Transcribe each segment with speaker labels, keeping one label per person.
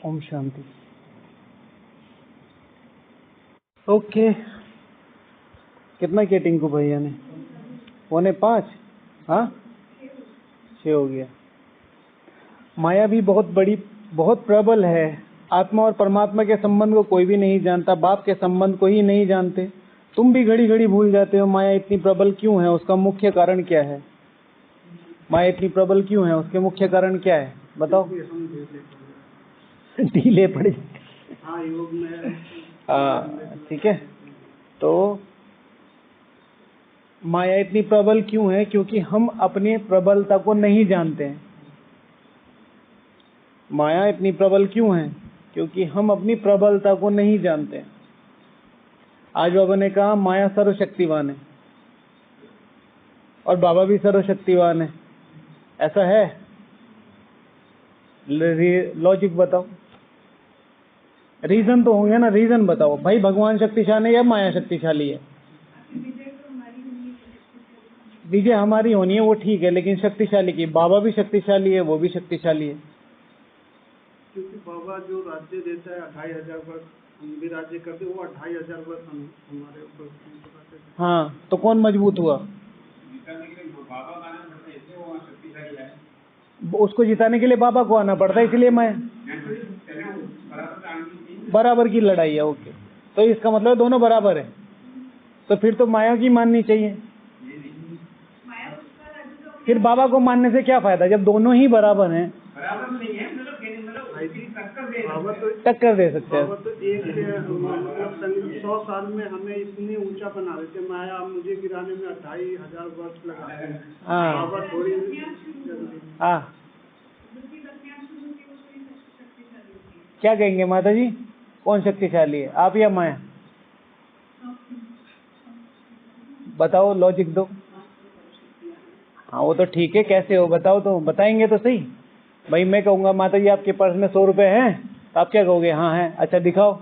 Speaker 1: Om Shanti. Okay, कितना किया टिंकू भैया ने? 4:45? हाँ, 6 हो गया। माया भी बहुत बड़ी, बहुत प्रबल है। आत्मा और परमात्मा के संबंध को कोई भी नहीं जानता, बाप के संबंध को ही नहीं जानते। तुम भी घड़ी घड़ी भूल जाते हो। माया इतनी प्रबल क्यों है? उसका मुख्य कारण क्या है? माया इतनी प्रबल क्यों है? उसके मुख्य कारण क्या है? बताओ। ढीले पड़े। हाँ, योग में। ठीक है। तो माया इतनी प्रबल क्यों है? क्योंकि हम अपनी प्रबलता को नहीं जानते हैं। माया इतनी प्रबल क्यों है? क्योंकि हम अपनी प्रबलता को नहीं जानते। आज बाबा ने कहा माया सर्वशक्तिवान है और बाबा भी सर्वशक्तिवान है। ऐसा है? लॉजिक बताओ। रीजन तो होंगे ना, रीजन बताओ भाई। भगवान शक्तिशाली है या माया शक्तिशाली है? विजय हमारी होनी है, वो ठीक है, लेकिन शक्तिशाली की? बाबा भी शक्तिशाली है, वो भी शक्तिशाली है।
Speaker 2: क्योंकि बाबा जो राज्य देता है 2500 वर्ष, हम भी राज्य करते, वो 2500 वर्ष हमारे ऊपर।
Speaker 1: हाँ, तो कौन मजबूत हुआ? उसको जिताने के लिए बाबा को आना पड़ता है, इसलिए मैं बराबर की लड़ाई है। ओके, तो इसका मतलब दोनों बराबर है। तो फिर तो माया की माननी चाहिए। फिर बाबा को मानने से क्या फायदा जब दोनों ही बराबर हैं?
Speaker 2: बराबर नहीं है,
Speaker 1: टक्कर दे सकते हैं।
Speaker 2: तो एक 100 साल में हमें इतनी ऊंचा बना देते। माया मुझे गिराने में 2500 वर्ष लगा। बाबा थोड़ी।
Speaker 1: हाँ, क्या कहेंगे माता जी? कौन शक्तिशाली है, आप या माया? बताओ, लॉजिक दो। हाँ, वो तो ठीक है, कैसे हो बताओ तो, बताएंगे तो सही। भाई मैं कहूँगा माता जी आपके पर्स में 100 रुपए हैं, तो आप क्या कहोगे? हाँ है। अच्छा दिखाओ।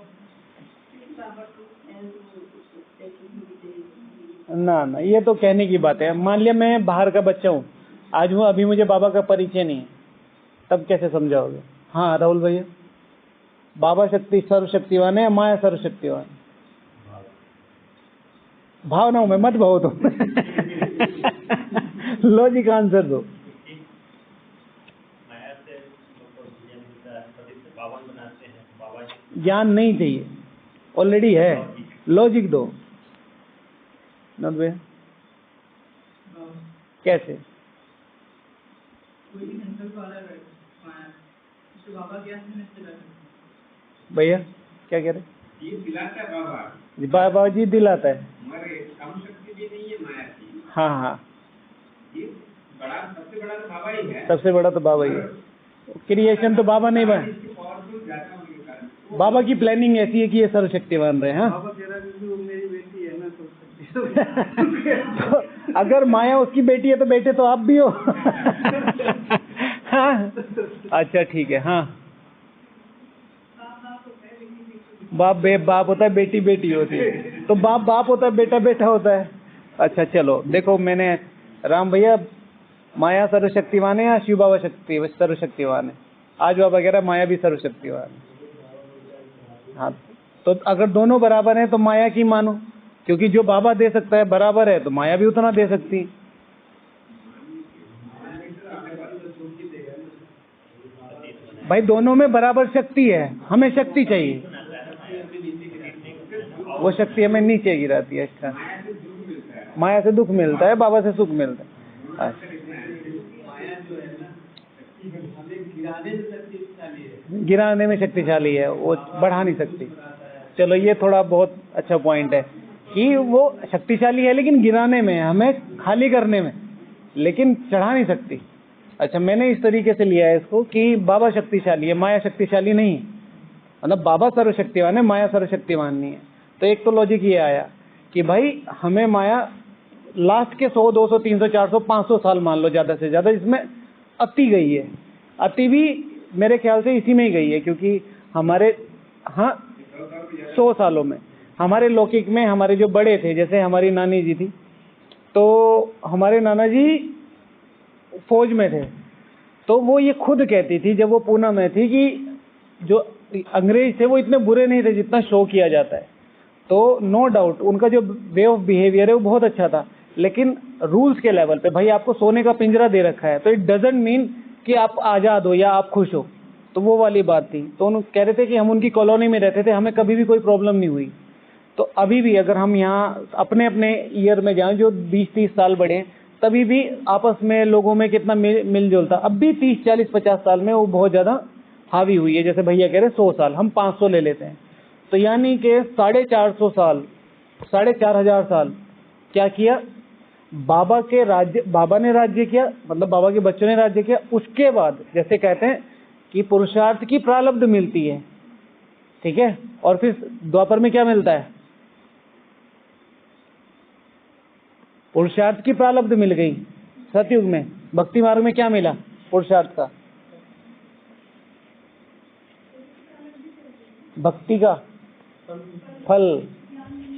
Speaker 1: ना ना, ये तो कहने की बात है। मान लिया मैं बाहर का बच्चा हूँ, आज हूँ, अभी मुझे बाबा का परिचय नहीं है, तब कैसे समझाओगे? हाँ राहुल भैया, बाबा सर्वशक्तिवान है या माया सर्वशक्तिवान? भावनाओं में मत भाव दो। लॉजिक आंसर दो। ज्ञान नहीं चाहिए, ऑलरेडी है। लॉजिक दो नंद भैया। कैसे? भैया क्या कह रहे? दिलाता है बाबा। बाबा जी दिलाता है। कम शक्ति भी नहीं है माया की। हाँ हाँ, बड़ा, सबसे बड़ा तो बाबा ही है। सबसे बड़ा तो बाबा ही है। क्रिएशन तो बाबा नहीं बना। बाबा की प्लानिंग ऐसी है कि ये सर्वशक्तिवान रहे। हाँ,
Speaker 2: बाबा कह रहा है कि वो मेरी बेटी है ना,
Speaker 1: तो अगर माया उसकी बेटी है तो बेटे तो आप भी हो। हाँ, अच्छा ठीक है। हाँ, बाप बाप होता है, बेटी बेटी होती है। तो बाप बाप होता है, बेटा बेटा होता है। अच्छा चलो देखो, मैंने राम भैया, माया सर्वशक्तिवान है या शिव बाबा सर्वशक्तिवान है? आज बाबा कह रहा है माया भी सर्वशक्तिवान है। हाँ, तो अगर दोनों बराबर हैं तो माया की मानो, क्योंकि जो बाबा दे सकता है बराबर है, तो माया भी उतना दे सकती है। भाई दोनों में बराबर शक्ति है, हमें शक्ति चाहिए, वो शक्ति हमें नीचे गिराती है। अच्छा, माया से दुख मिलता है, बाबा से सुख मिलता है। अच्छा, गिराने में शक्तिशाली है, वो बढ़ा नहीं सकती। चलो ये थोड़ा बहुत अच्छा पॉइंट है कि वो शक्तिशाली है लेकिन गिराने में, हमें खाली करने में, लेकिन चढ़ा नहीं सकती। अच्छा, मैंने इस तरीके से लिया है इसको कि बाबा शक्तिशाली है, माया शक्तिशाली नहीं है। मतलब बाबा सर्वशक्तिवान है, माया सर्वशक्तिवान नहीं है। तो एक तो लॉजिक ये आया कि भाई हमें माया लास्ट के 100, 200, 300, 400, 500 साल मान लो ज्यादा से ज्यादा, इसमें अति गई है। अति भी मेरे ख्याल से इसी में ही गई है, क्योंकि हमारे, हाँ 100 सालों में हमारे लौकिक में हमारे जो बड़े थे, जैसे हमारी नानी जी थी, तो हमारे नाना जी फौज में थे, तो वो ये खुद कहती थी जब वो पूना में थी कि जो अंग्रेज थे वो इतने बुरे नहीं थे जितना शो किया जाता है। तो नो डाउट उनका जो वे ऑफ बिहेवियर है वो बहुत अच्छा था, लेकिन रूल्स के लेवल पे भाई आपको सोने का पिंजरा दे रखा है तो इट डजंट मीन कि आप आज़ाद हो या आप खुश हो। तो वो वाली बात थी। तो उन कह रहे थे कि हम उनकी कॉलोनी में रहते थे, हमें कभी भी कोई प्रॉब्लम नहीं हुई। तो अभी भी अगर हम यहाँ अपने अपने ईयर में जाएं जो 20-30 साल बड़े हैं, तभी भी आपस में लोगों में कितना मिलजुल था। अब भी 30-40-50 साल में वो बहुत ज़्यादा हावी हुई है। जैसे भैया कह रहे 100 साल, हम 500 ले लेते हैं, तो यानी कि 450 साल, 4500 साल क्या किया? बाबा के राज्य, बाबा ने राज्य किया, मतलब बाबा के बच्चों ने राज्य किया। उसके बाद जैसे कहते हैं कि पुरुषार्थ की प्रारब्ध मिलती है, ठीक है, और फिर द्वापर में क्या मिलता है? पुरुषार्थ की प्रारब्ध मिल गई। सतयुग में भक्ति मार्ग में क्या मिला? पुरुषार्थ का, भक्ति का फल,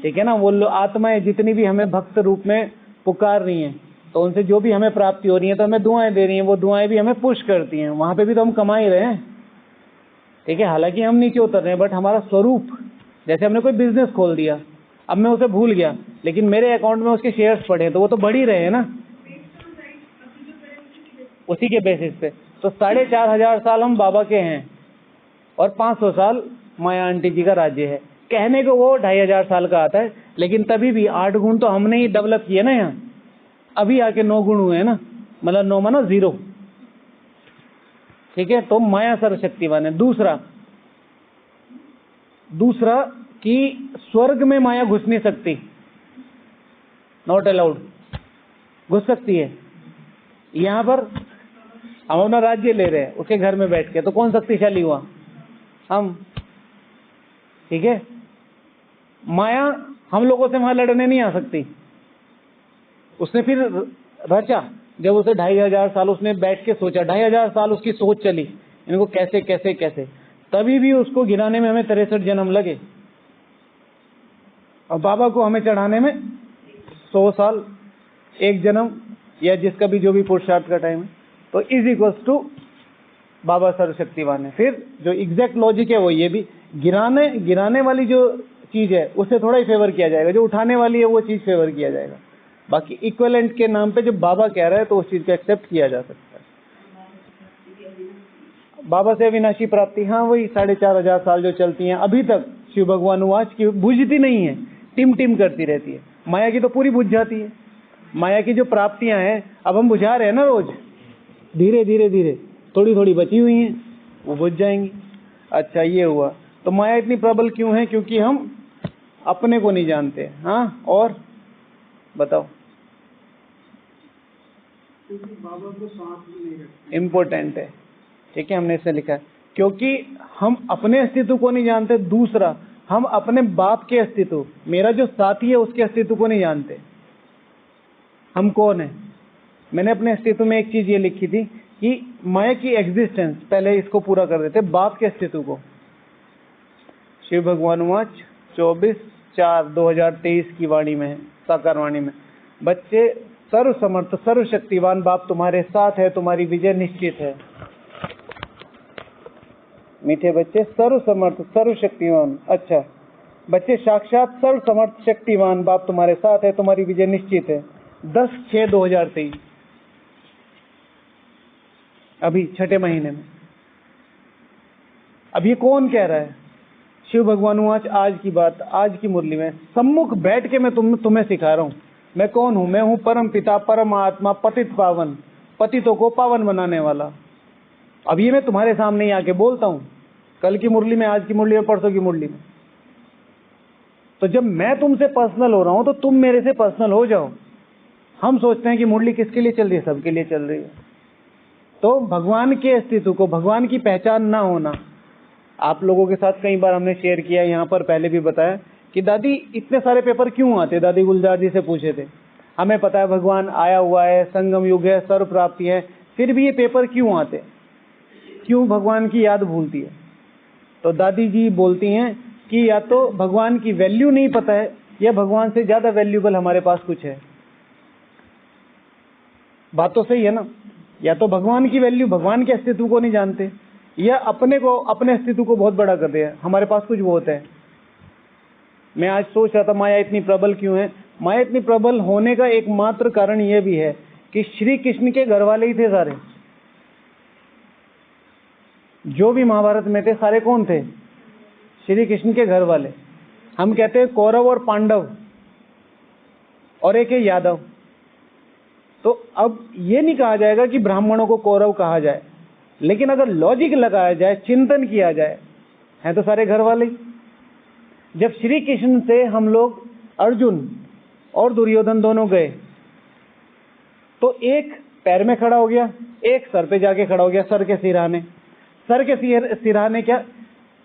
Speaker 1: ठीक है ना। वो आत्माएं जितनी भी हमें भक्त रूप में पुकार रही हैं, तो उनसे जो भी हमें प्राप्ति हो रही है, तो हमें दुआएं दे रही हैं, वो दुआएं भी हमें पुश करती हैं। वहां पे भी तो हम कमा ही रहे हैं, ठीक है। हालांकि हम नीचे उतर रहे हैं, बट हमारा स्वरूप, जैसे हमने कोई बिजनेस खोल दिया, अब मैं उसे भूल गया, लेकिन मेरे अकाउंट में उसके शेयर्स पड़े, तो वो तो बढ़ ही रहे हैं ना उसी के बेसिस पे। तो 4500 साल हम बाबा के हैं और 500 साल माया आंटी जी का राज्य है। कहने को वो 2500 साल का आता है, लेकिन तभी भी 8 गुण तो हमने ही डेवलप किए ना यहाँ। अभी आके 9 गुण हुए हैं ना, मतलब 9 माना 0, ठीक है। तो माया सर्वशक्तिवान है। दूसरा कि स्वर्ग में माया घुस नहीं सकती, नॉट अलाउड। घुस सकती है यहाँ पर, हम अपना राज्य ले रहे हैं उसके घर में बैठ के, तो कौन शक्तिशाली हुआ? हम, ठीक है। माया हम लोगों से वहां लड़ने नहीं आ सकती। उसने फिर रचा, जब उसे 2500 साल उसने बैठ के सोचा, 2500 साल उसकी सोच चली, इनको कैसे कैसे कैसे, तभी भी उसको गिराने में हमें 63 जन्म लगे, और बाबा को हमें चढ़ाने में 100 साल, 1 जन्म, या जिसका भी जो भी पुरुषार्थ का टाइम है, तो इज इक्वल्स टू बाबा सर्वशक्तिवान है। फिर जो एग्जैक्ट लॉजिक है वो ये भी, गिराने वाली जो चीज है उससे थोड़ा ही फेवर किया जाएगा, जो उठाने वाली है वो चीज फेवर किया जाएगा। बाकी इक्विवेलेंट के नाम पे जब बाबा कह रहा है तो उस चीज को एक्सेप्ट किया जा सकता है। बाबा से अविनाशी प्राप्ति, हाँ वही 4500 साल जो चलती हैं अभी तक। शिव भगवान वाच की बुझती नहीं है, टिम टिम करती रहती है। माया की तो पूरी बुझ जाती है। माया की जो प्राप्तियां हैं अब हम बुझा रहे हैं ना रोज, धीरे धीरे धीरे, थोड़ी थोड़ी बची हुई हैं, वो बुझ जाएंगी। अच्छा ये हुआ। तो माया इतनी प्रबल क्यों है? क्योंकि हम अपने को नहीं जानते। हाँ, और बताओ।
Speaker 2: क्योंकि बाबा को सांस भी नहीं रखते,
Speaker 1: इम्पोर्टेंट है, ठीक है, हमने इसे लिखा है। क्योंकि हम अपने अस्तित्व को नहीं जानते। दूसरा, हम अपने बाप के अस्तित्व, मेरा जो साथी है उसके अस्तित्व को नहीं जानते। हम कौन है? मैंने अपने अस्तित्व में एक चीज ये लिखी थी कि माया की एग्जिस्टेंस, पहले इसको पूरा कर देते, बाप के अस्तित्व को। शिव भगवान वाच 24/4/2023 की वाणी में है, साकार वाणी में, बच्चे सर्व समर्थ सर्वशक्तिवान बाप तुम्हारे साथ है, तुम्हारी विजय निश्चित है। मीठे बच्चे, सर्व समर्थ सर्वशक्तिवान, अच्छा बच्चे साक्षात सर्व समर्थ शक्तिवान बाप तुम्हारे साथ है, तुम्हारी विजय निश्चित है। 10/6/2023, अभी 6ठे महीने में। अब ये कौन कह रहा है? शिव भगवान आज, आज की बात, आज की मुरली में सम्मुख बैठ के मैं तुम्हें सिखा रहा हूँ। मैं कौन हूँ? मैं हूँ परम पिता, परमात्मा, पतित पावन, पतितों को पावन बनाने वाला। अब ये मैं तुम्हारे सामने ही आके बोलता हूँ, कल की मुरली में, आज की मुरली में, परसों की मुरली में। तो जब मैं तुमसे पर्सनल हो रहा हूँ तो तुम मेरे से पर्सनल हो जाओ। हम सोचते हैं कि मुरली किसके लिए चल रही है? सबके लिए चल रही है। तो भगवान के अस्तित्व को, भगवान की पहचान ना होना, आप लोगों के साथ कई बार हमने शेयर किया, यहाँ पर पहले भी बताया कि दादी इतने सारे पेपर क्यों आते? दादी गुलजार जी से पूछे थे। हमें पता है भगवान आया हुआ है, संगम युग है, सर्व प्राप्ति है, फिर भी ये पेपर क्यों आते? क्यों भगवान की याद भूलती है? तो दादी जी बोलती हैं कि या तो भगवान की वैल्यू नहीं पता है, या भगवान से ज्यादा वैल्यूबल हमारे पास कुछ है। बात तो सही है ना? या तो भगवान की वैल्यू, भगवान के अस्तित्व को नहीं जानते, या अपने को, अपने अस्तित्व को बहुत बड़ा कर दिया, हमारे पास कुछ बहुत है। मैं आज सोच रहा था माया इतनी प्रबल क्यों है। माया इतनी प्रबल होने का एकमात्र कारण यह भी है कि श्री कृष्ण के घर वाले ही थे सारे, जो भी महाभारत में थे सारे कौन थे? श्री कृष्ण के घर वाले। हम कहते हैं कौरव और पांडव, और एक है यादव। तो अब ये नहीं कहा जाएगा कि ब्राह्मणों को कौरव कहा जाए, लेकिन अगर लॉजिक लगाया जाए, चिंतन किया जाए, हैं तो सारे घर वाले। जब श्री कृष्ण से हम लोग अर्जुन और दुर्योधन दोनों गए, तो एक पैर में खड़ा हो गया, एक सर पे जाके खड़ा हो गया, सर के सिरहाने। सर के सिरहाने क्या?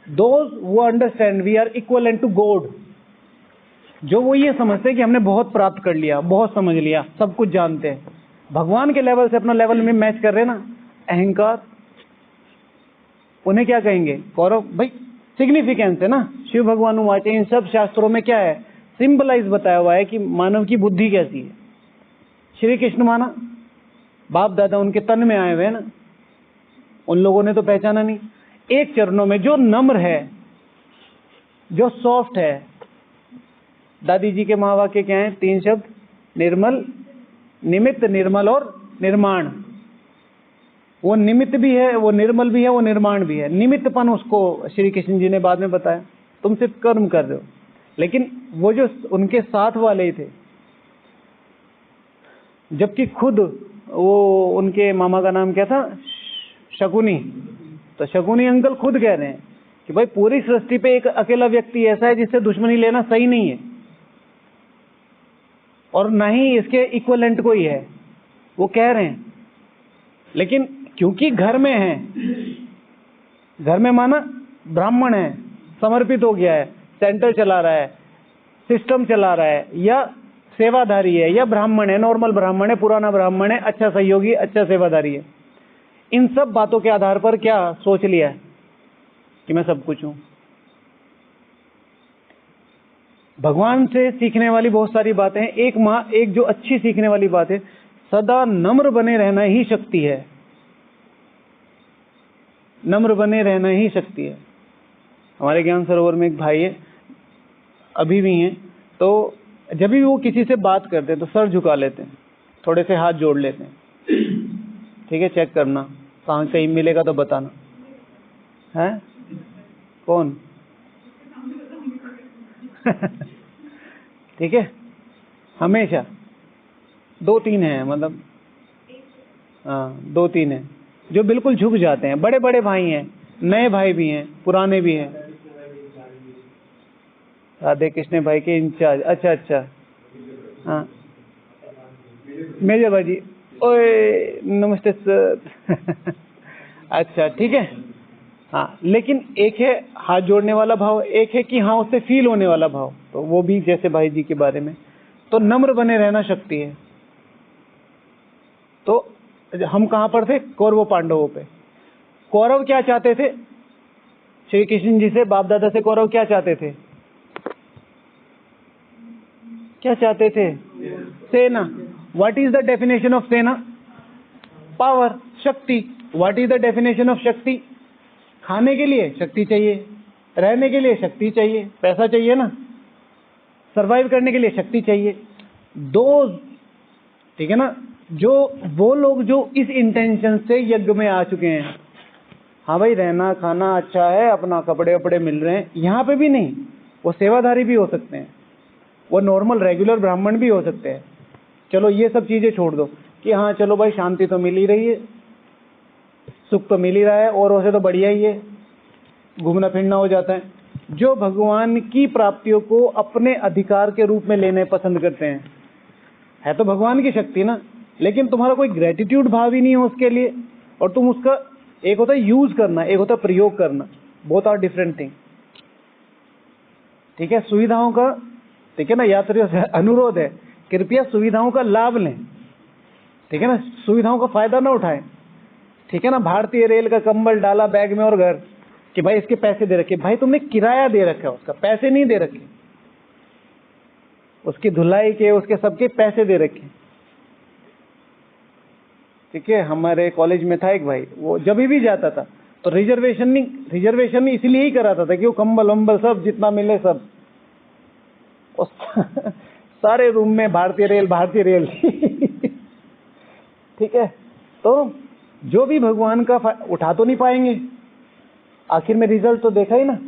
Speaker 1: दोज वो understand we are equal to God, जो वो ये समझते हैं कि हमने बहुत प्राप्त कर लिया, बहुत समझ लिया, सब कुछ जानते हैं, भगवान के लेवल से अपना लेवल में मैच कर रहे हैं ना, अहंकार। उन्हें क्या कहेंगे? कौरव। भाई सिग्निफिकेंस है ना, शिव भगवान वाचे, इन सब शास्त्रों में क्या है? सिंबलाइज बताया हुआ है कि मानव की बुद्धि कैसी है। श्री कृष्ण माना, बाप दादा उनके तन में आए हुए हैं ना, उन लोगों ने तो पहचाना नहीं। एक चरणों में जो नम्र है, जो सॉफ्ट है। दादी जी के महावाक्य क्या है? 3 शब्द, निर्मल, निमित्त, निर्मल और निर्माण। वो निमित्त भी है, वो निर्मल भी है, वो निर्माण भी है। निमित्तपन उसको श्री कृष्ण जी ने बाद में बताया, तुम सिर्फ कर्म कर रहे हो। लेकिन वो जो उनके साथ वाले थे, जबकि खुद वो उनके मामा का नाम क्या था? शकुनी। तो शकुनी अंकल खुद कह रहे हैं कि भाई पूरी सृष्टि पे एक अकेला व्यक्ति ऐसा है जिससे दुश्मनी लेना सही नहीं है, और ना ही इसके इक्वलेंट कोई है, वो कह रहे हैं। लेकिन क्योंकि घर में है, घर में माना ब्राह्मण है, समर्पित हो गया है, सेंटर चला रहा है, सिस्टम चला रहा है, या सेवाधारी है, या ब्राह्मण है, नॉर्मल ब्राह्मण है, पुराना ब्राह्मण है, अच्छा सहयोगी, अच्छा सेवाधारी है, इन सब बातों के आधार पर क्या सोच लिया है कि मैं सब कुछ हूं। भगवान से सीखने वाली बहुत सारी बातें हैं। एक जो अच्छी सीखने वाली बात है, सदा नम्र बने रहना ही शक्ति है। नम्र बने रहना ही शक्ति है। हमारे ज्ञान सरोवर में एक भाई है, अभी भी हैं, तो जब भी वो किसी से बात करते हैं तो सर झुका लेते हैं, थोड़े से हाथ जोड़ लेते हैं। ठीक है, चेक करना, कहाँ कहीं मिलेगा तो बताना। है कौन? ठीक है, हमेशा 2-3 हैं, मतलब हाँ 2-3 हैं जो बिल्कुल झुक जाते हैं। बड़े बड़े भाई हैं, नए भाई भी हैं, पुराने भी हैं। राधे कृष्ण भाई के इंचार्ज। अच्छा, हाँ मेजर भाई जी, ओए नमस्ते सर। अच्छा ठीक है, हाँ। लेकिन एक है हाथ जोड़ने वाला भाव, एक है कि हाँ उससे फील होने वाला भाव, तो वो भी जैसे भाई जी के बारे में। तो नम्र बने रहना शक्ति है। तो हम कहाँ पर थे? कौरवों पांडवों पे। कौरव क्या चाहते थे? श्री कृष्ण जी से, बाप दादा से कौरव क्या चाहते थे? क्या चाहते थे? सेना। What is the definition of सेना? पावर, शक्ति। What is the definition of शक्ति? खाने के लिए शक्ति चाहिए, रहने के लिए शक्ति चाहिए, पैसा चाहिए ना, सरवाइव करने के लिए शक्ति चाहिए। दो, ठीक है ना, जो वो लोग जो इस इंटेंशन से यज्ञ में आ चुके हैं, हाँ भाई रहना खाना अच्छा है, अपना कपड़े वपड़े मिल रहे हैं, यहाँ पे भी नहीं, वो सेवाधारी भी हो सकते हैं, वो नॉर्मल रेगुलर ब्राह्मण भी हो सकते हैं। चलो ये सब चीजें छोड़ दो कि हाँ चलो भाई शांति तो मिल ही रही है, सुख तो मिल ही रहा है, औरों से तो बढ़िया ही है, घूमना फिरना हो जाता है। जो भगवान की प्राप्तियों को अपने अधिकार के रूप में लेने पसंद करते हैं, है तो भगवान की शक्ति ना, लेकिन तुम्हारा कोई ग्रेटिट्यूड भाव ही नहीं हो उसके लिए, और तुम उसका, एक होता है यूज करना, एक होता है प्रयोग करना, बोथ आर डिफरेंट थिंग। ठीक है, सुविधाओं का, ठीक है ना, यात्रियों से अनुरोध है कृपया सुविधाओं का लाभ लें, ठीक है ना, सुविधाओं का फायदा ना उठाएं। ठीक है ना, भारतीय रेल का कंबल डाला बैग में और घर, कि भाई इसके पैसे दे रखे। भाई तुमने किराया दे रखा है, उसका पैसे नहीं दे रखे, उसकी धुलाई के, उसके सबके पैसे दे रखे। ठीक है, हमारे कॉलेज में था एक भाई, वो जब भी जाता था तो रिजर्वेशन इसलिए ही कराता था कि वो कंबल वंबल सब जितना मिले सब सारे रूम में भारतीय रेल ठीक है। तो जो भी भगवान का उठा तो नहीं पाएंगे, आखिर में रिजल्ट तो देखा ही ना।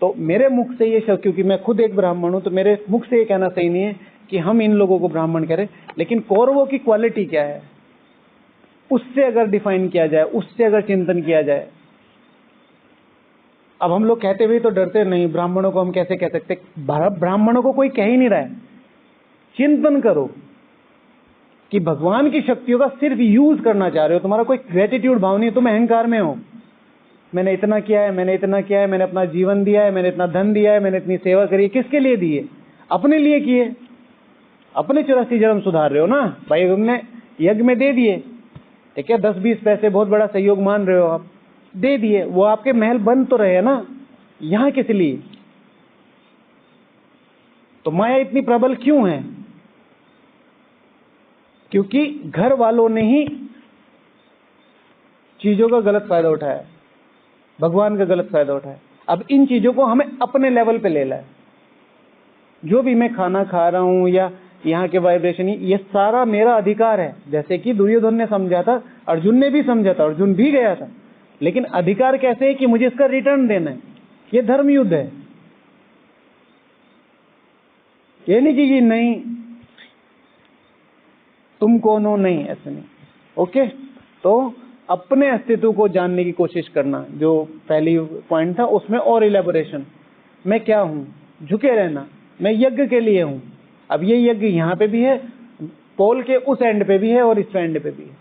Speaker 1: तो मेरे मुख से ये शब्द, क्योंकि मैं खुद एक ब्राह्मण हूं, तो मेरे मुख से ये कहना सही नहीं है कि हम इन लोगों को ब्राह्मण करें, लेकिन कौरवों की क्वालिटी क्या है उससे अगर डिफाइन किया जाए, उससे अगर चिंतन किया जाए। अब हम लोग कहते हुए तो डरते नहीं, ब्राह्मणों को हम कैसे कह सकते, ब्राह्मणों को कोई कह ही नहीं रहा है। चिंतन करो कि भगवान की शक्तियों का सिर्फ यूज करना चाह रहे हो, तुम्हारा कोई ग्रेटिट्यूड भाव नहीं है, तुम अहंकार में हो, मैंने इतना किया है, मैंने इतना किया है, मैंने अपना जीवन दिया है, मैंने इतना धन दिया है, मैंने इतनी सेवा करी है। किसके लिए दिए? अपने लिए किए। अपने 84 जन्म सुधार रहे हो ना भाई, तुमने यज्ञ में दे दिए, ठीक है, 10-20 पैसे बहुत बड़ा सहयोग मान रहे हो आप, दे दिए, वो आपके महल बन तो रहे ना, यहां किस लिए? तो माया इतनी प्रबल क्यों है? क्योंकि घर वालों ने ही चीजों का गलत फायदा उठाया, भगवान का गलत फायदा उठाया। अब इन चीजों को हमें अपने लेवल पे लेना है। जो भी मैं खाना खा रहा हूं या यहाँ के वाइब्रेशन, ये सारा मेरा अधिकार है। जैसे कि दुर्योधन ने समझा था, अर्जुन ने भी समझा था, अर्जुन भी गया था, लेकिन अधिकार कैसे है कि मुझे इसका रिटर्न देना है। ये धर्म युद्ध है। ये नहीं कि नहीं तुम कौन हो, नहीं, ऐसे नहीं। ओके, तो अपने अस्तित्व को जानने की कोशिश करना, जो पहली पॉइंट था उसमें और इलेबोरेशन, मैं क्या हूं, झुके रहना, मैं यज्ञ के लिए हूं। अब ये यज्ञ यहाँ पे भी है, पोल के उस एंड पे भी है और इस एंड पे भी है।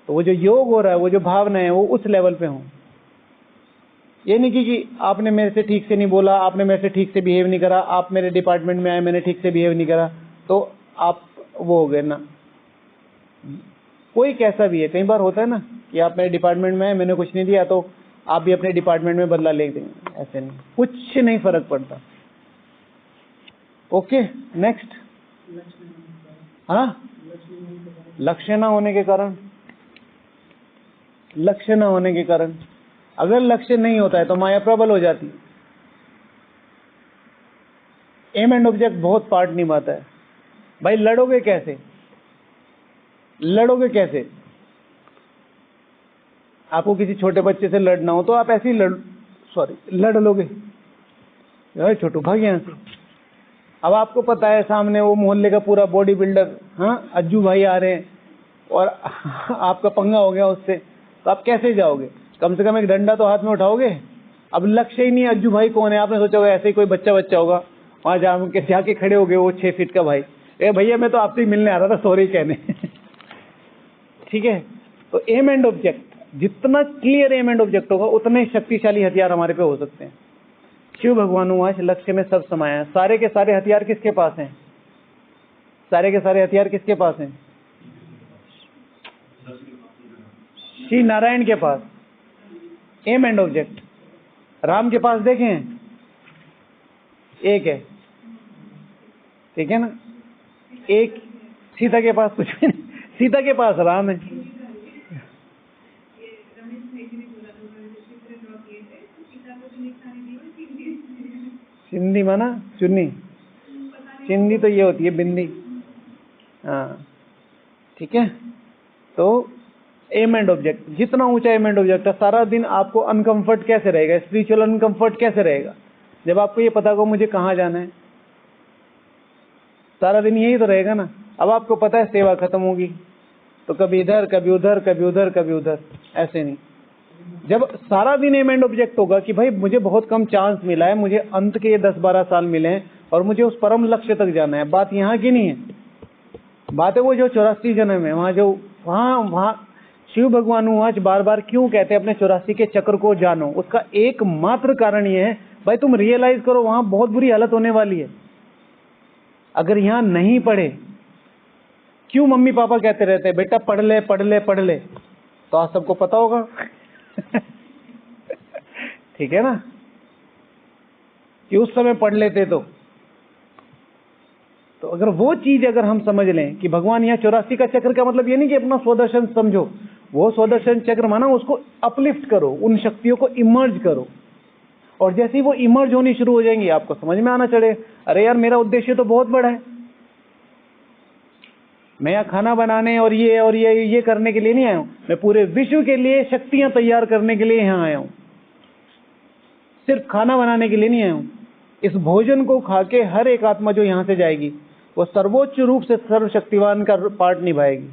Speaker 1: तो वो जो योग हो रहा है, वो जो भावना है, वो उस लेवल पे हो। ये नहीं कि आपने मेरे से ठीक से नहीं बोला, आपने मेरे से ठीक से बिहेव नहीं करा, आप मेरे डिपार्टमेंट में आए, मैंने ठीक से बिहेव नहीं करा, तो आप वो हो गए ना। कोई कैसा भी है, कई बार होता है ना कि आप मेरे डिपार्टमेंट में आए, मैंने कुछ नहीं दिया, तो आप भी अपने डिपार्टमेंट में बदला ले देंगे। ऐसे नहीं, कुछ नहीं फर्क पड़ता। Okay, next. हाँ, लक्ष्य ना होने के कारण, लक्ष्य ना होने के कारण, अगर लक्ष्य नहीं होता है तो माया प्रबल हो जाती है। एम एंड ऑब्जेक्ट बहुत पार्ट निभाता है। भाई लड़ोगे कैसे, लड़ोगे कैसे? आपको किसी छोटे बच्चे से लड़ना हो तो आप ऐसे ही लड़ लोगे, यार छोटू भाग यहाँ से। अब आपको पता है सामने वो मोहल्ले का पूरा बॉडी बिल्डर, हाँ, अज्जू भाई आ रहे हैं और आपका पंगा हो गया उससे, तो आप कैसे जाओगे? कम से कम एक डंडा तो हाथ में उठाओगे। अब लक्ष्य ही नहीं अज्जू भाई कौन है, आपने सोचा होगा ऐसे ही कोई बच्चा होगा, वहां जाके खड़े हो गए वो 6 फीट का भाई, ए भैया मैं तो आपसे ही मिलने आ रहा था, सॉरी कहने। ठीक है, तो एम एंड ऑब्जेक्ट, जितना क्लियर एम एंड ऑब्जेक्ट होगा उतने शक्तिशाली हथियार हमारे पे हो सकते हैं। शिव भगवान आज लक्ष्य में सब समाया है। सारे के सारे हथियार किसके पास हैं? सारे के सारे हथियार किसके पास हैं? श्री नारायण के पास। एम एंड ऑब्जेक्ट राम के पास देखें, एक है, ठीक है ना, एक सीता के पास कुछ नहीं, सीता के पास राम है। सिंधी माना चुन्नी, चिंदी तो ये होती है बिंदी, हाँ, ठीक है। तो एम एंड ऑब्जेक्ट, जितना ऊंचा एम एंड ऑब्जेक्ट है, सारा दिन आपको अनकंफर्ट कैसे रहेगा, स्पिरिचुअल अनकंफर्ट कैसे रहेगा, जब आपको ये पता हो मुझे कहाँ जाना है, सारा दिन यही तो रहेगा ना। अब आपको पता है सेवा खत्म होगी तो कभी इधर कभी उधर, कभी उधर कभी उधर, ऐसे नहीं। जब सारा दिन एम एंड ऑब्जेक्ट होगा कि भाई मुझे बहुत कम चांस मिला है, मुझे अंत के 10-12 साल मिले हैं और मुझे उस परम लक्ष्य तक जाना है, बात यहाँ की नहीं है, बात है वो जो 84 जन्म है, वहां जो वहां शिव भगवान आज बार बार क्यों कहते हैं अपने 84 के चक्र को जानो, उसका एकमात्र कारण ये है भाई तुम रियलाइज करो वहां बहुत बुरी हालत होने वाली है। अगर यहाँ नहीं पढ़े, क्यों मम्मी पापा कहते रहते हैं बेटा पढ़ ले पढ़ ले पढ़ ले, तो आज सबको पता होगा। ठीक है ना, कि उस समय पढ़ लेते तो अगर वो चीज अगर हम समझ लें कि भगवान यहाँ 84 का चक्र का मतलब ये नहीं कि अपना स्वदर्शन समझो, वो स्वदर्शन चक्र माना, उसको अपलिफ्ट करो, उन शक्तियों को इमर्ज करो, और जैसे ही वो इमर्ज होनी शुरू हो जाएंगी आपको समझ में आना चढ़े, अरे यार मेरा उद्देश्य तो बहुत बड़ा है, मैं यहाँ खाना बनाने और ये करने के लिए नहीं आया हूं, मैं पूरे विश्व के लिए शक्तियां तैयार करने के लिए यहाँ आया हूं, सिर्फ खाना बनाने के लिए नहीं आया हूं। इस भोजन को खा के हर एक आत्मा जो यहाँ से जाएगी वो सर्वोच्च रूप से सर्वशक्तिवान का पार्ट निभाएगी।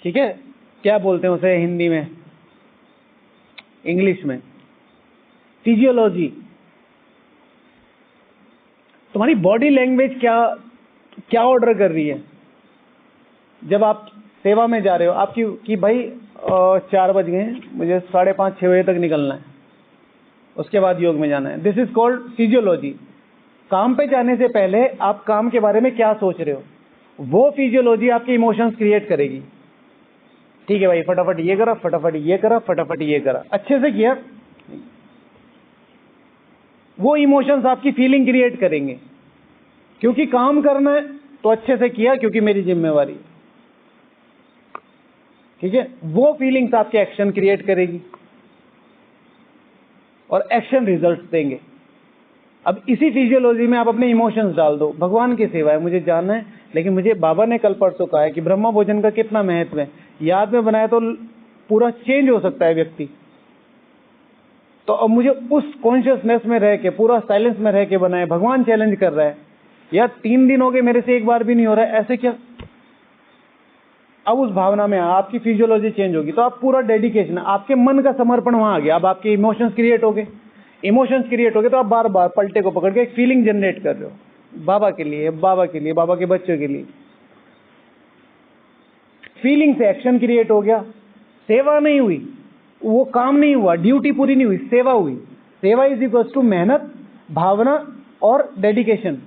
Speaker 1: ठीक है, क्या बोलते हैं उसे हिंदी में, इंग्लिश में, फिजियोलॉजी। तुम्हारी बॉडी लैंग्वेज क्या ऑर्डर कर रही है। जब आप सेवा में जा रहे हो, आपकी कि भाई 4 बज गए हैं, मुझे 5:30-6 बजे तक निकलना है, उसके बाद योग में जाना है, दिस इज कॉल्ड फिजियोलॉजी। काम पे जाने से पहले आप काम के बारे में क्या सोच रहे हो, वो फिजियोलॉजी आपके इमोशंस क्रिएट करेगी। ठीक है भाई, फटाफट ये करा, फटाफट ये करा, फटाफट ये करा, अच्छे से किया, वो इमोशंस आपकी फीलिंग क्रिएट करेंगे। क्योंकि काम करना है तो अच्छे से किया, क्योंकि मेरी जिम्मेवारी है। ठीक है, वो फीलिंग्स आपके एक्शन क्रिएट करेगी और एक्शन रिजल्ट्स देंगे। अब इसी फिजियोलॉजी में आप अपने इमोशंस डाल दो। भगवान की सेवा है, मुझे जानना है, लेकिन मुझे बाबा ने कल परसों कहा है कि ब्रह्म भोजन का कितना महत्व है, याद में बनाया तो पूरा चेंज हो सकता है व्यक्ति। तो अब मुझे उस कॉन्शियसनेस में रह के, पूरा साइलेंस में रह के बनाए। भगवान चैलेंज कर रहा है, यार 3 दिन हो गए मेरे से एक बार भी नहीं हो रहा है, ऐसे क्या। अब उस भावना में आपकी फिजियोलॉजी चेंज होगी, तो आप पूरा डेडिकेशन, आपके मन का समर्पण वहां आ गया। अब आपके इमोशंस क्रिएट हो गए, इमोशंस क्रिएट हो गए, तो आप बार बार पलटे को पकड़ के एक फीलिंग जनरेट कर रहे हो, बाबा के लिए, बाबा के लिए, बाबा के बच्चों के लिए। फीलिंग से एक्शन क्रिएट हो गया। सेवा नहीं हुई, वो काम नहीं हुआ, ड्यूटी पूरी नहीं हुई, सेवा हुई। सेवा इज इक्वल्स टू मेहनत, भावना और डेडिकेशन।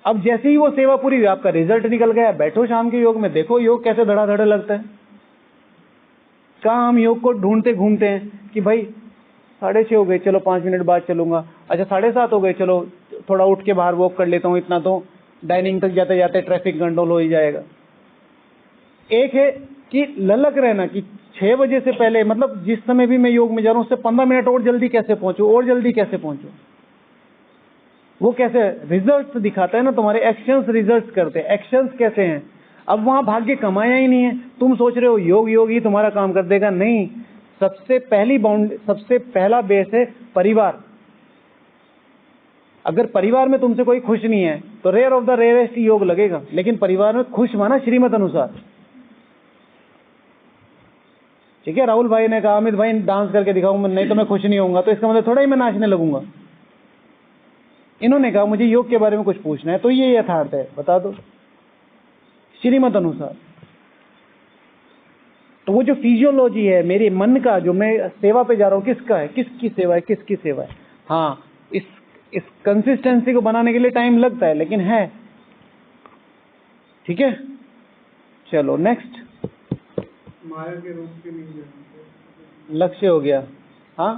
Speaker 1: अब जैसे ही वो सेवा पूरी हुई, आपका रिजल्ट निकल गया। बैठो शाम के योग में, देखो योग कैसे धड़ाधड़ लगता है। कहाँ हम योग को ढूंढते घूमते हैं कि भाई 6:30 हो गए, चलो 5 मिनट बाद चलूंगा, अच्छा 7:30 हो गए, चलो थोड़ा उठ के बाहर वॉक कर लेता हूँ, इतना तो डाइनिंग तक जाते जाते ट्रैफिक कंट्रोल हो ही जाएगा। एक है कि ललक रहना कि 6 बजे से पहले, मतलब जिस समय भी मैं योग में जा रहा हूँ उससे 15 मिनट और जल्दी कैसे पहुंचूं, और जल्दी कैसे पहुंचूं। वो कैसे रिजल्ट्स दिखाता है ना, तुम्हारे एक्शंस रिजल्ट्स करते हैं। एक्शंस कैसे हैं, अब वहां भाग्य कमाया ही नहीं है। तुम सोच रहे हो योग ही तुम्हारा काम कर देगा, नहीं। सबसे पहला बेस है परिवार। अगर परिवार में तुमसे कोई खुश नहीं है तो रेयर ऑफ द रेयरेस्ट योग लगेगा, लेकिन परिवार में खुश माना श्रीमत अनुसार। ठीक है, राहुल भाई ने कहा अमित भाई डांस करके दिखाऊंगा, नहीं तो मैं खुश नहीं होऊंगा, तो इसका मतलब थोड़ा ही मैं नाचने लगूंगा। इन्होंने कहा मुझे योग के बारे में कुछ पूछना है, तो ये यथार्थ है, बता दो श्रीमत अनुसार। तो वो जो फिजियोलॉजी है मेरे मन का, जो मैं सेवा पे जा रहा हूँ, किसका है, किसकी सेवा है, किसकी सेवा है। हाँ, इस कंसिस्टेंसी को बनाने के लिए टाइम लगता है, लेकिन है। ठीक है, चलो नेक्स्ट।
Speaker 2: माया के रूप के नहीं जानते,
Speaker 1: लक्ष्य हो गया। हाँ,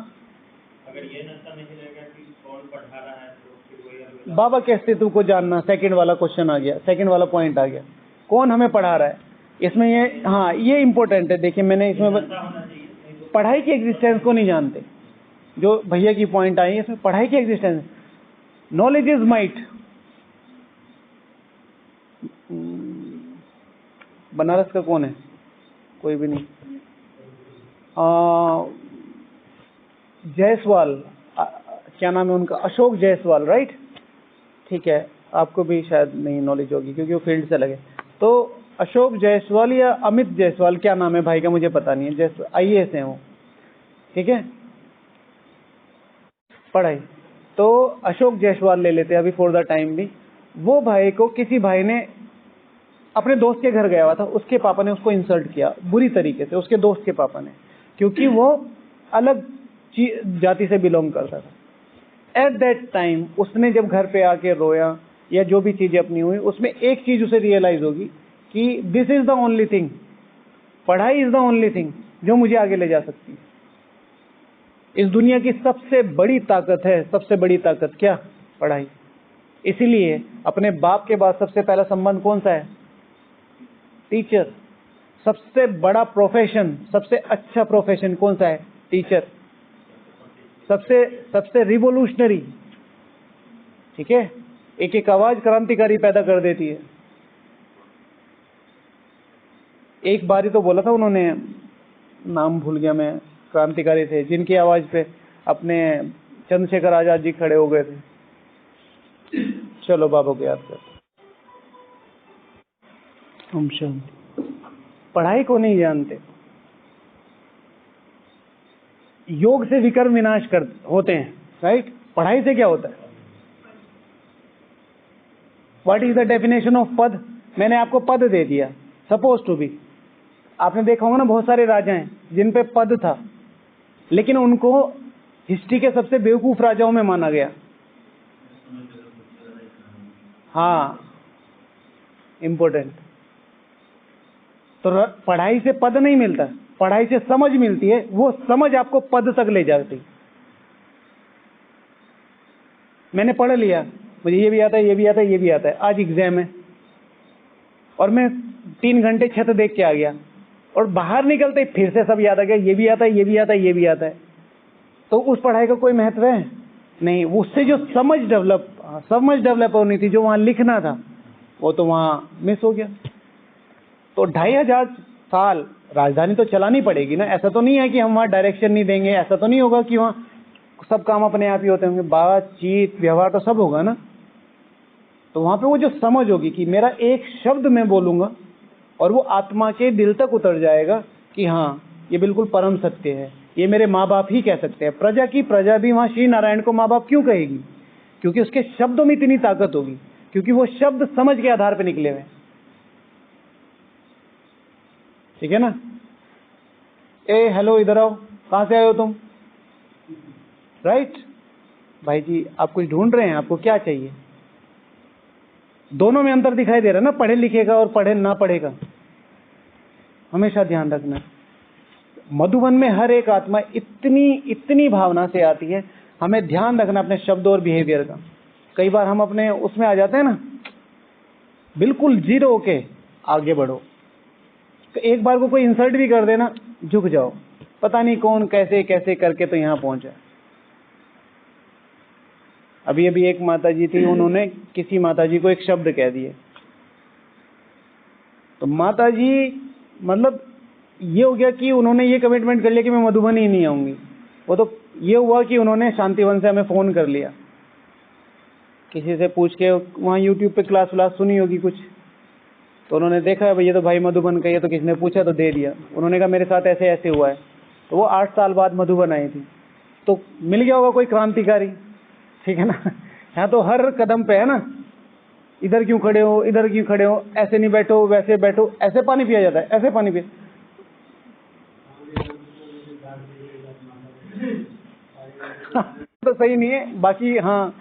Speaker 3: अगर ये नशा नहीं रहेगा कि कौन पढ़ा रहा है तो फिर वही
Speaker 1: बाबा के अस्तित्व को जानना, सेकंड वाला क्वेश्चन आ गया, सेकंड वाला पॉइंट आ गया, कौन हमें पढ़ा रहा है। इसमें ये, हाँ ये इंपॉर्टेंट है। देखिए मैंने इसमें पढ़ाई की एग्जिस्टेंस को नहीं जानते, जो भैया की पॉइंट आई है इसमें पढ़ाई की existence. Knowledge is might. Banaras का कौन है, कोई भी नहीं। जायसवाल, क्या नाम है उनका, अशोक जायसवाल, राइट। ठीक है, आपको भी शायद नहीं नॉलेज होगी क्योंकि वो फील्ड से लगे। तो अशोक जायसवाल या अमित जायसवाल, क्या नाम है भाई का मुझे पता नहीं है, जैसे IAS हैं वो। ठीक है, पढ़ाई तो अशोक जायसवाल ले लेते हैं अभी फॉर द टाइम भी। वो भाई को किसी भाई ने अपने दोस्त के घर गया हुआ था, उसके पापा ने उसको इंसल्ट किया बुरी तरीके से, उसके दोस्त के पापा ने, क्योंकि वो अलग जाति से बिलोंग करता था। एट दैट टाइम उसने जब घर पे आके रोया या जो भी चीजें अपनी हुई, उसमें एक चीज उसे रियलाइज होगी कि this is the only thing, पढ़ाई इज द ओनली थिंग जो मुझे आगे ले जा सकती है। इस दुनिया की सबसे बड़ी ताकत है, सबसे बड़ी ताकत क्या, पढ़ाई। इसीलिए अपने बाप के बाद सबसे पहला संबंध कौन सा है, टीचर। सबसे बड़ा प्रोफेशन, सबसे अच्छा प्रोफेशन कौन सा है? टीचर। सबसे रिवोल्यूशनरी, ठीक है, एक एक आवाज क्रांतिकारी पैदा कर देती है। एक बारी तो बोला था उन्होंने, नाम भूल गया मैं, क्रांतिकारी थे जिनकी आवाज पे अपने चंद्रशेखर आजाद जी खड़े हो गए थे। चलो बाबा को याद कर। हम शांति। पढ़ाई को नहीं जानते। योग से विकर्म विनाश होते हैं, राइट? पढ़ाई से क्या होता है? What is the definition of पद? मैंने आपको पद दे दिया, सपोज टू बी। आपने देखा होगा ना, बहुत सारे राजा हैं जिन पे पद था, लेकिन उनको हिस्ट्री के सबसे बेवकूफ राजाओं में माना गया। हाँ, इंपॉर्टेंट। तो पढ़ाई से पद नहीं मिलता, पढ़ाई से समझ मिलती है। वो समझ आपको पद तक ले जाती। मैंने पढ़ लिया, मुझे ये भी आता है, ये भी आता है, ये भी आता है। आज एग्जाम है और मैं 3 घंटे छत देख के आ गया और बाहर निकलते फिर से सब याद आ गया, ये भी आता है, ये भी आता है, ये भी आता है। तो उस पढ़ाई का कोई महत्व है नहीं। उससे जो समझ डेवलप होनी थी, जो वहां लिखना था, वो तो वहां मिस हो गया। तो 2500 साल राजधानी तो चलानी पड़ेगी ना। ऐसा तो नहीं है कि हम वहां डायरेक्शन नहीं देंगे, ऐसा तो नहीं होगा कि वहां सब काम अपने आप ही होते होंगे। बातचीत व्यवहार तो सब होगा ना। तो वहां पे वो जो समझ होगी कि मेरा एक शब्द मैं बोलूंगा और वो आत्मा के दिल तक उतर जाएगा कि हाँ, ये बिल्कुल परम सत्य है, ये मेरे माँ बाप ही कह सकते हैं। प्रजा की प्रजा भी वहां श्री नारायण को माँ बाप क्यों कहेगी? क्योंकि उसके शब्दों में इतनी ताकत होगी, क्योंकि वो शब्द समझ के आधार पर निकले हुए। ठीक है ना? ए हेलो, इधर आओ, कहां से आए हो तुम? राइट? भाई जी आप कुछ ढूंढ रहे हैं, आपको क्या चाहिए? दोनों में अंतर दिखाई दे रहा है ना, पढ़े लिखे का और पढ़े ना पढ़े का। हमेशा ध्यान रखना। मधुबन में हर एक आत्मा इतनी भावना से आती है। हमें ध्यान रखना अपने शब्दों और बिहेवियर का। कई बार हम अपने उसमें आ जाते हैं ना, बिल्कुल जीरो के आगे बढ़ो। तो एक बार को कोई इंसल्ट भी कर देना, झुक जाओ। पता नहीं कौन कैसे कैसे करके तो यहां पहुंचा। अभी अभी एक माता जी थी, उन्होंने किसी माता जी को एक शब्द कह दिए, तो माता जी मतलब ये हो गया कि उन्होंने ये कमिटमेंट कर लिया कि मैं मधुबनी ही नहीं आऊंगी। वो तो ये हुआ कि उन्होंने शांतिवन से हमें फोन कर लिया, किसी से पूछ के, वहाँ यूट्यूब पे क्लास व्लास सुनी होगी कुछ, तो उन्होंने देखा भाई ये तो भाई मधुबन का, ये तो किसने पूछा तो दे दिया। उन्होंने कहा मेरे साथ ऐसे ऐसे हुआ है। तो वो 8 साल बाद मधुबन आई थी, तो मिल गया होगा कोई क्रांतिकारी। ठीक है ना? यहाँ तो हर कदम पे है ना, इधर क्यों खड़े हो, इधर क्यों खड़े हो, ऐसे नहीं बैठो, वैसे बैठो, ऐसे पानी पिया जाता है, ऐसे पानी पिया। तो सही नहीं है, बाकी हाँ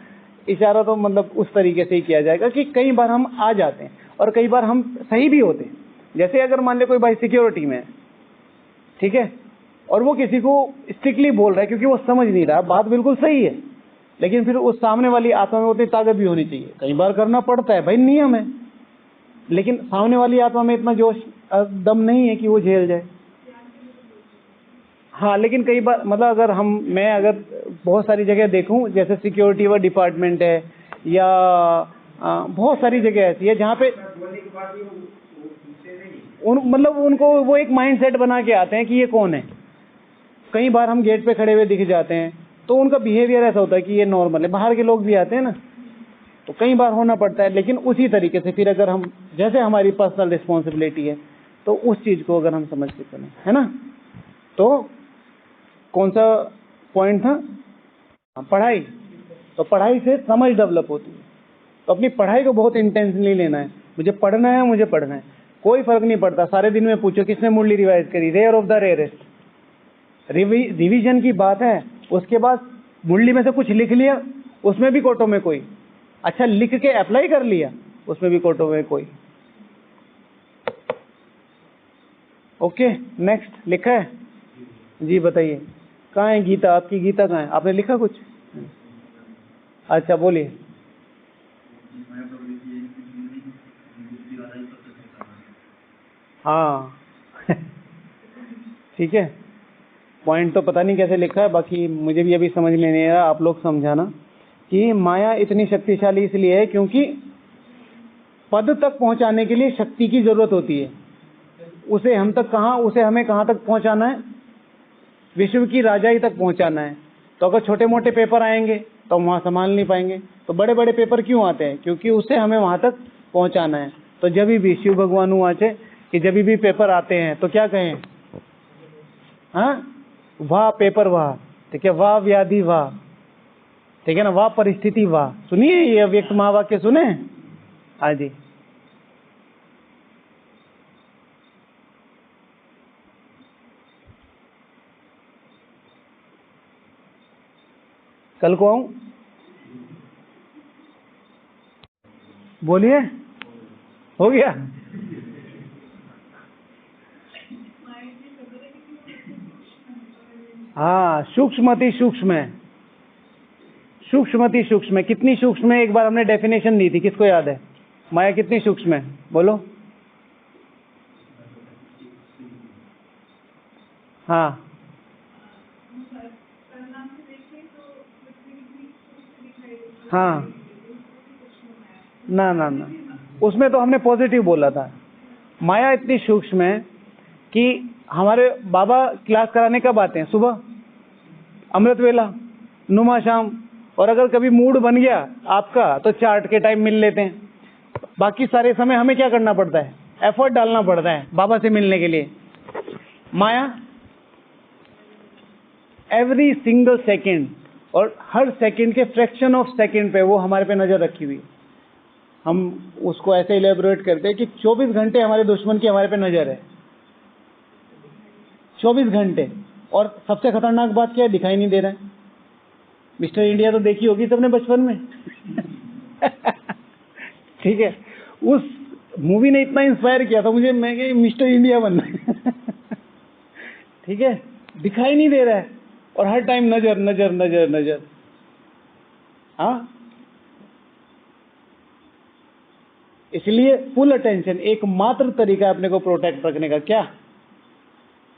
Speaker 1: इशारा तो मतलब उस तरीके से ही किया जाएगा कि कई बार हम आ जाते हैं और कई बार हम सही भी होते हैं। जैसे अगर मान ले कोई भाई सिक्योरिटी में है, ठीक है, और वो किसी को स्ट्रिक्टली बोल रहा है क्योंकि वो समझ नहीं रहा, बात बिल्कुल सही है, लेकिन फिर उस सामने वाली आत्मा में उतनी ताकत भी होनी चाहिए। कई बार करना पड़ता है भाई, नियम है, लेकिन सामने वाली आत्मा में इतना जोश दम नहीं है कि वो झेल जाए। हाँ, लेकिन कई बार मतलब मैं अगर बहुत सारी जगह देखूं, जैसे सिक्योरिटी व डिपार्टमेंट है या बहुत सारी जगह ऐसी है जहाँ पे मतलब उनको वो एक माइंडसेट बना के आते हैं कि ये कौन है। कई बार हम गेट पे खड़े हुए दिख जाते हैं तो उनका बिहेवियर ऐसा होता है कि ये नॉर्मल है। बाहर के लोग भी आते हैं ना, तो कई बार होना पड़ता है, लेकिन उसी तरीके से फिर अगर हम, जैसे हमारी पर्सनल रिस्पॉन्सिबिलिटी है, तो उस चीज को अगर हम समझ के चलें, है ना। तो कौन सा पॉइंट था? पढ़ाई। तो पढ़ाई से समझ डेवलप होती है। तो अपनी पढ़ाई को बहुत इंटेंसली लेना है। मुझे पढ़ना है, मुझे पढ़ना है, कोई फर्क नहीं पड़ता। सारे दिन में पूछो किसने मुरली रिवाइज करी, rare of the rarest. Revision की बात है, उसके बाद मुरली में से कुछ लिख लिया, उसमें भी कोटों में कोई, अच्छा लिख के अप्लाई कर लिया, उसमें भी कोटों में कोई। ओके, नेक्स्ट लिखा है जी, बताइए कहाँ है गीता? आपकी गीता कहाँ है? आपने लिखा कुछ? अच्छा बोलिए। हाँ ठीक है, पॉइंट तो पता नहीं कैसे लिखा है, बाकी मुझे भी अभी समझ में नहीं आ रहा, आप लोग समझाना कि माया इतनी शक्तिशाली इसलिए है क्योंकि पद तक पहुंचाने के लिए शक्ति की जरूरत होती है। उसे हमें कहाँ तक पहुंचाना है? विश्व की राजाई तक पहुंचाना है। तो अगर छोटे मोटे पेपर आएंगे तो हम वहाँ संभाल नहीं पाएंगे। तो बड़े बड़े पेपर क्यों आते हैं? क्योंकि उसे हमें वहाँ तक पहुंचाना है। तो जब भी शिव भगवान आचे कि जब भी पेपर आते हैं तो क्या कहें? हाँ, वाह पेपर वाह, ठीक है, वाह व्याधि वाह, ठीक है ना, वाह परिस्थिति वाह। सुनिए ये अव्यक्त महावाक्य सुने? हाँ जी, कल को आऊं? बोलिए, हो गया? हाँ, सूक्ष्मति सूक्ष्म है, सूक्ष्मति सूक्ष्म है। कितनी सूक्ष्म है? एक बार हमने डेफिनेशन दी थी, किसको याद है? माया कितनी सूक्ष्म है? बोलो। हाँ, हाँ, ना ना ना, उसमें तो हमने पॉजिटिव बोला था। माया इतनी सूक्ष्म है कि हमारे बाबा क्लास कराने कब आते हैं? सुबह, अमृत वेला, नुमा शाम, और अगर कभी मूड बन गया आपका तो चार्ट के टाइम मिल लेते हैं। बाकी सारे समय हमें क्या करना पड़ता है? एफर्ट डालना पड़ता है बाबा से मिलने के लिए। माया एवरी सिंगल सेकेंड और हर सेकेंड के फ्रैक्शन ऑफ सेकेंड पे वो हमारे पे नजर रखी हुई। हम उसको ऐसे इलेबोरेट करते हैं कि 24 घंटे हमारे दुश्मन की हमारे पे नजर है, 24 घंटे। और सबसे खतरनाक बात क्या है? दिखाई नहीं दे रहा है। मिस्टर इंडिया तो देखी होगी सबने बचपन में ठीक है, उस मूवी ने इतना इंस्पायर किया था मुझे, मैं कि मिस्टर इंडिया बनना है ठीक है, दिखाई नहीं दे रहा है और हर टाइम नजर नजर नजर नजर। हाँ, इसलिए फुल अटेंशन एकमात्र तरीका है अपने को प्रोटेक्ट रखने का। क्या?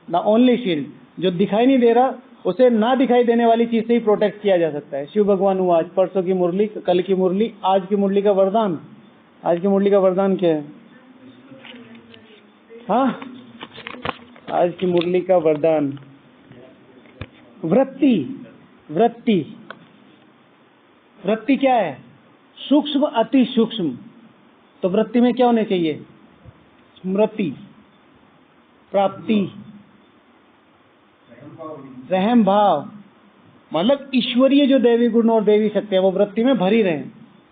Speaker 1: The only shield. जो दिखाई नहीं दे रहा उसे ना दिखाई देने वाली चीज से ही प्रोटेक्ट किया जा सकता है। शिव भगवान हुआ आज, परसों की मुरली, कल की मुरली, आज की मुरली का वरदान। आज की मुरली का वरदान क्या है? हाँ, आज की मुरली का वरदान वृत्ति। वृत्ति, वृत्ति क्या है? सूक्ष्म, अति सूक्ष्म। तो वृत्ति में क्या होने चाहिए? स्मृति, प्राप्ति, रहम भाव, मतलब ईश्वरीय जो देवी गुण और देवी शक्ति है वो वृत्ति में भरी रहे।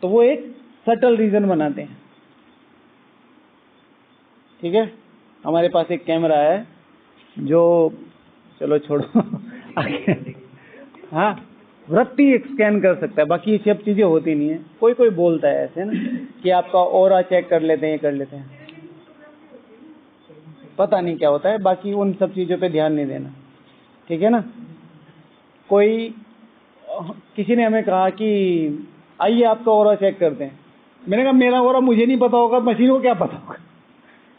Speaker 1: तो वो एक सटल रीजन बनाते हैं। ठीक है, हमारे पास एक कैमरा है जो, चलो छोड़ो हाँ, वृत्ति एक स्कैन कर सकता है, बाकी ये सब चीजें होती नहीं है। कोई कोई बोलता है ऐसे ना कि आपका ऑरा चेक कर लेते हैं, ये कर लेते हैं, पता नहीं क्या होता है। बाकी उन सब चीजों पे ध्यान नहीं देना, ठीक है ना। कोई, किसी ने हमें कहा कि आइए आपका ऑरा चेक करते हैं। मैंने कहा मेरा ऑरा मुझे नहीं पता होगा, मशीन को क्या पता होगा।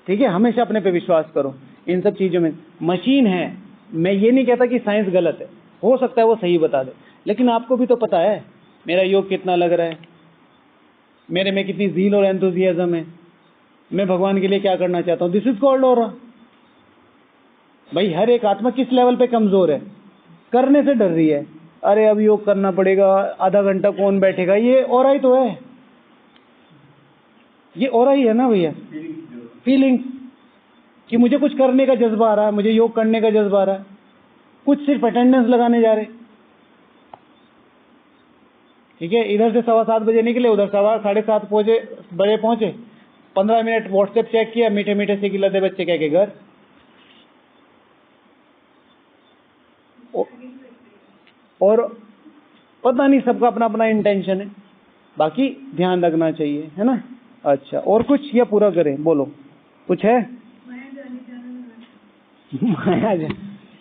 Speaker 1: ठीक है, हमेशा अपने पे विश्वास करो इन सब चीजों में। मशीन है, मैं ये नहीं कहता कि साइंस गलत है, हो सकता है वो सही बता दे, लेकिन आपको भी तो पता है मेरा योग कितना लग रहा है, मेरे में कितनी ज़ील और एंथुसियाज्म है, मैं भगवान के लिए क्या करना चाहता हूँ। This is called aura. भाई हर एक आत्मा किस लेवल पे कमजोर है, करने से डर रही है, अरे अब योग करना पड़ेगा, आधा घंटा कौन बैठेगा, ये ऑरा ही तो है, ये ऑरा ही है ना भैया। फीलिंग्स कि मुझे कुछ करने का जज्बा आ रहा है, मुझे योग करने का जज्बा आ रहा है, कुछ सिर्फ अटेंडेंस लगाने जा रहे। ठीक है, इधर से 7:15 बजे निकले, उधर 7:30 बजे पहुंचे, 15 मिनट व्हाट्सएप चेक किया, मीठे मीठे से लदे बच्चे कह के घर। और पता नहीं, सबका अपना अपना इंटेंशन है, बाकी ध्यान रखना चाहिए, है ना। अच्छा, और कुछ या पूरा करें? बोलो, कुछ है? माया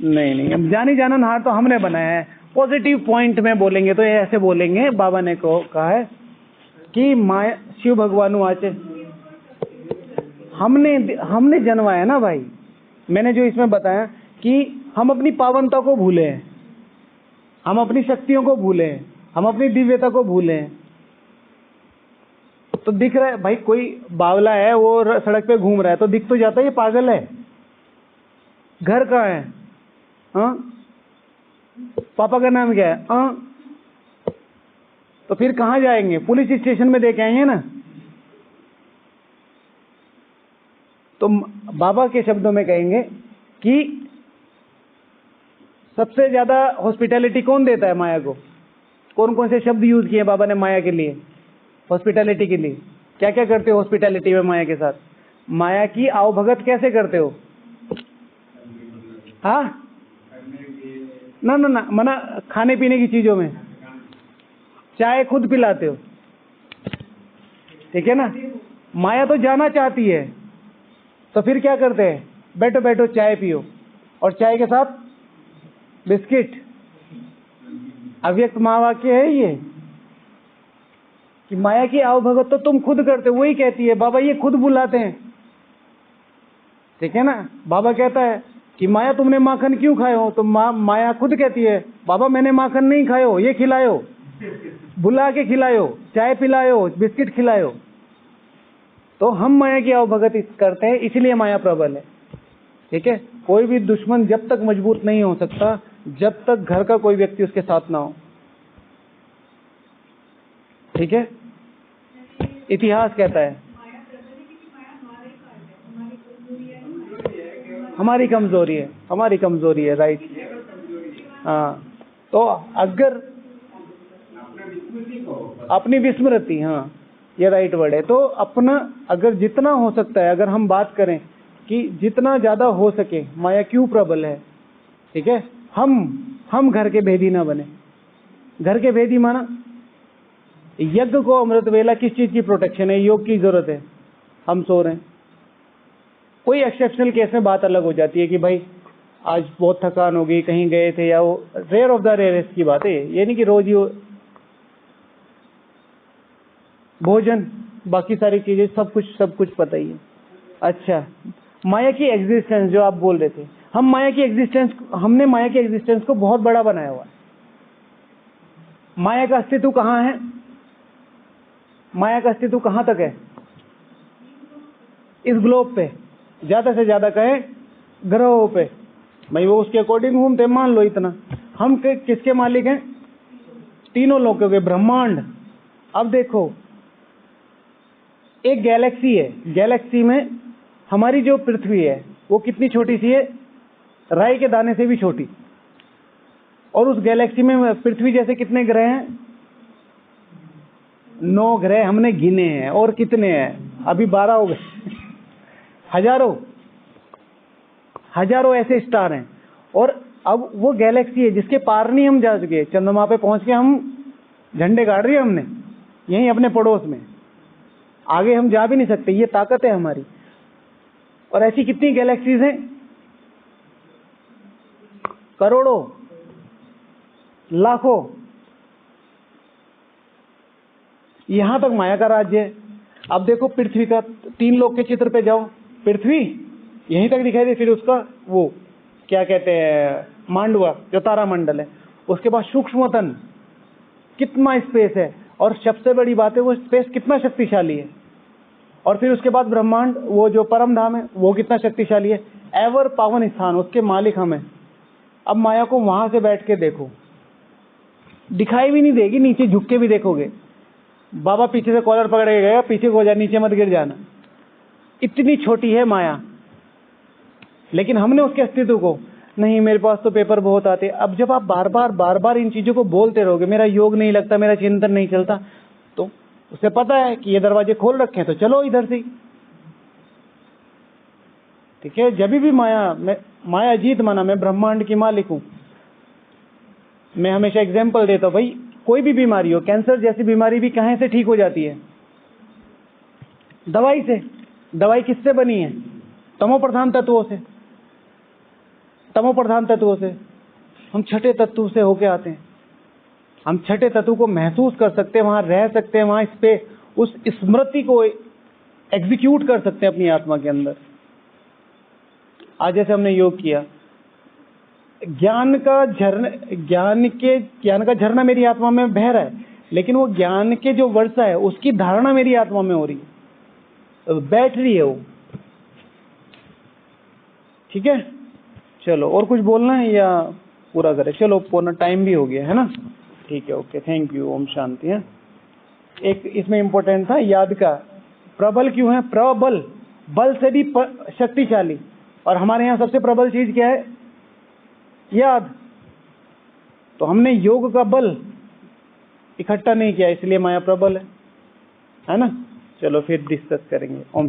Speaker 1: नहीं, अब जानी जानन हार तो हमने बनाया है। पॉजिटिव पॉइंट में बोलेंगे तो ये ऐसे बोलेंगे, बाबा ने कहा है कि माया, शिव भगवान आचे, हमने जन्माया ना भाई। मैंने जो इसमें बताया कि हम अपनी पावनता को भूले हैं, हम अपनी शक्तियों को भूले हैं, हम अपनी दिव्यता को भूले हैं। तो दिख रहा है भाई, कोई बावला है वो सड़क पे घूम रहा है तो दिख तो जाता है ये पागल है। घर कहाँ है? हाँ, पापा का नाम क्या है? हाँ, तो फिर कहाँ जाएंगे? पुलिस स्टेशन में देके आएंगे ना। तो बाबा के शब्दों में कहेंगे कि सबसे ज्यादा हॉस्पिटैलिटी कौन देता है माया को? कौन कौन से शब्द यूज किए बाबा ने माया के लिए, हॉस्पिटैलिटी के लिए? क्या क्या करते हो हॉस्पिटैलिटी में माया के साथ? माया की आवभगत कैसे करते हो? हाँ, ना ना ना, मना खाने पीने की चीजों में चाय खुद पिलाते हो, ठीक है ना। माया तो जाना चाहती है, तो फिर क्या करते हैं? बैठो बैठो चाय पियो, और चाय के साथ बिस्किट। अव्यक्त महावाक्य है ये कि माया की आवभगत तो तुम खुद करते हो। वही कहती है बाबा ये खुद बुलाते हैं, ठीक है ना। बाबा कहता है कि माया तुमने माखन क्यों खाए हो? तो माया खुद कहती है बाबा मैंने माखन नहीं खाए हो, ये खिलायो, बुला के खिलायो, चाय पिलायो, बिस्किट खिलायो। तो हम माया की आवभगत करते हैं, इसलिए माया प्रबल है, ठीक है। कोई भी दुश्मन जब तक मजबूत नहीं हो सकता जब तक घर का कोई व्यक्ति उसके साथ ना हो, ठीक है। इतिहास कहता है हमारी कमजोरी है, हमारी कमजोरी है, राइट। हाँ, तो अगर अपनी विस्मृति, हाँ ये राइट वर्ड है। तो अपना अगर जितना हो सकता है, अगर हम बात करें कि जितना ज्यादा हो सके माया क्यों प्रबल है, ठीक है। हम घर के भेदी ना बने। घर के भेदी माना यज्ञ को अमृत वेला किस चीज की प्रोटेक्शन है? योग की जरूरत है। हम सो रहे हैं, कोई एक्सेप्शनल केस में बात अलग हो जाती है कि भाई आज बहुत थकान हो गई, कहीं गए थे, या वो रेयर ऑफ द रेयरेस्ट की बात है। ये नहीं कि रोज ही भोजन बाकी सारी चीजें सब कुछ पता ही है। अच्छा, माया की एग्जिस्टेंस जो आप बोल रहे थे, हमने माया की एग्जिस्टेंस को बहुत बड़ा बनाया हुआ है। माया का अस्तित्व कहाँ है? माया का अस्तित्व कहाँ तक है? इस ग्लोब पे, ज्यादा से ज्यादा कहें ग्रहों पे। भाई वो उसके अकॉर्डिंग घूमते, मान लो इतना। हम किसके मालिक हैं? तीनों लोगों के, ब्रह्मांड। अब देखो एक गैलेक्सी है, गैलेक्सी में हमारी जो पृथ्वी है वो कितनी छोटी सी है? राई के दाने से भी छोटी। और उस गैलेक्सी में पृथ्वी जैसे कितने ग्रह हैं? 9 ग्रह हमने गिने हैं। और कितने हैं? अभी 12 हो गए। हजारों ऐसे स्टार हैं। और अब वो गैलेक्सी है जिसके पार नहीं हम जा सके। चंद्रमा पे पहुंच के हम झंडे गाड़ रहे हैं हमने, यहीं अपने पड़ोस में। आगे हम जा भी नहीं सकते, ये ताकत है हमारी। और ऐसी कितनी गैलेक्सीज हैं? करोड़ों, लाखों। यहां तक माया का राज्य है। अब देखो पृथ्वी का, 3 लोक के चित्र पे जाओ, पृथ्वी यहीं तक दिखाई दे, फिर उसका वो क्या कहते हैं, मांडवा जो तारा मंडल है, उसके बाद सूक्ष्मतन, कितना स्पेस है। और सबसे बड़ी बात है वो स्पेस कितना शक्तिशाली है। और फिर उसके बाद ब्रह्मांड, वो जो परम धाम है, वो कितना शक्तिशाली है। एवर पावन स्थान, उसके मालिक हम हैं। अब माया को वहां से बैठ के देखो, दिखाई भी नहीं देगी, नीचे झुक के भी देखोगे। बाबा पीछे से कॉलर पकड़ के गएगा, पीछे को जा, नीचे मत गिर जाना। इतनी छोटी है माया। लेकिन हमने उसके अस्तित्व को, नहीं मेरे पास तो पेपर बहुत आते। अब जब आप बार बार इन चीजों को बोलते रहोगे, मेरा योग नहीं लगता, मेरा चिंतन नहीं चलता, तो उसे पता है कि ये दरवाजे खोल रखे हैं, तो चलो इधर से, ठीक है। जब भी माया जीत माना, मैं ब्रह्मांड की मालिक हूं। मैं हमेशा एग्जाम्पल देता हूं, भाई कोई भी बीमारी हो, कैंसर जैसी बीमारी भी कहां से ठीक हो जाती है? दवाई से। दवाई किससे बनी है? तमो प्रधान तत्वों से। तमो प्रधान तत्वों से। हम छठे तत्व से होके आते हैं। हम छठे तत्व को महसूस कर सकते हैं, वहां रह सकते हैं, वहां इस पे उस स्मृति को एग्जीक्यूट कर सकते हैं अपनी आत्मा के अंदर। आज जैसे हमने योग किया, ज्ञान का झरना मेरी आत्मा में बह रहा है, लेकिन वो ज्ञान के जो वर्षा है उसकी धारणा मेरी आत्मा में हो रही है, तो बैठ रही है वो। ठीक है, चलो और कुछ बोलना है या पूरा करें? चलो पूरा टाइम भी हो गया है ना। ठीक है, okay, thank you, Om Shanti है। एक इसमें इंपॉर्टेंट था याद का, प्रबल क्यों है? प्रबल, बल से भी शक्तिशाली, और हमारे यहाँ सबसे प्रबल चीज क्या है? याद। तो हमने योग का बल इकट्ठा नहीं किया, इसलिए माया प्रबल है ना। चलो फिर डिस्कस करेंगे। ओम शांति।